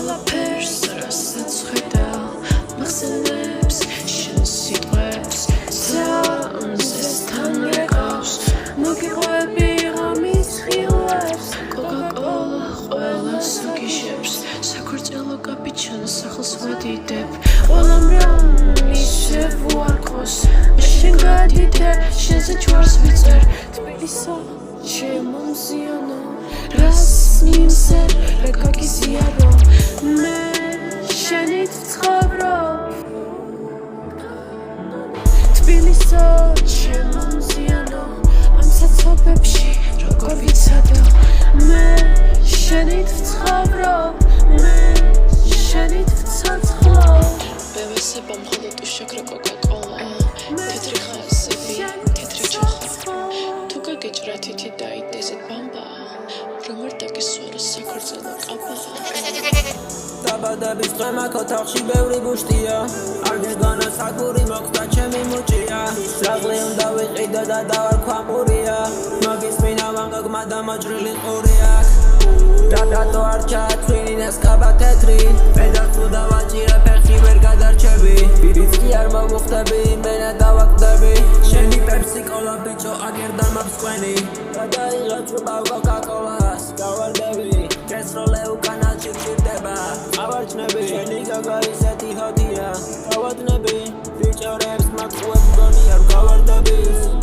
ყველაფერს რასაც ხედავ მახსენებს შენ სიტყვებს ზესთან რეკავს მოგიყვები ღამის ხილებს კოკა-კოლა ყველას გიშებს საქორწილო კაპი ჩანს სახელს ვადიდებ ყველამ რომ ისევ უარყოს შენ გადიდებ შენზე ჯვარს ვიწერ თბილისო შემომზიანო რას მიმსერ რა გაგიზიარო მე შენით ვცხოვრობ თბილისო შემომზიანო ამ საცობებში როგორ ვიცადო მე შენით ვცხოვრობ მე შენით ვცოცხლობ ბევესება მხოლოდ უშაქრო კოკა-კოლა თეთრი ხაზები თეთრი ჩოხა თუ გაგეჭრა თითი დაიდესეთ ბამბა რომ არ დაგისვარო საქორწილო ყაბა დაბადების დღე ოთახში ბევრი ბუშტია არ გეგონა საგური მოხდა ჩემი მუჭია საღლი უნდა ვიყიდო და დავარქვამურია მაგის მინა ვანგაგმა დამაჭრილი ყური აქ რატო არ ჩააცვინინეს კაბა თეთრი პედალს თუ დავაჭირე ფეხი ვერ გადარჩები ვიცი არ მომხდები იმენა დავაკვდები შენი პეპსიკოლა ბიჭო აგერდა მაფსყვენი გადაიღო ჩუბავ კოკა-კოლას გავარდები კესროლე უკანა ჭირჭირდება ავარჩნები შენი გაგა ისეთი ჰოტია გავადნები ბიჭორებს მათყუებს გონი არ გავარდები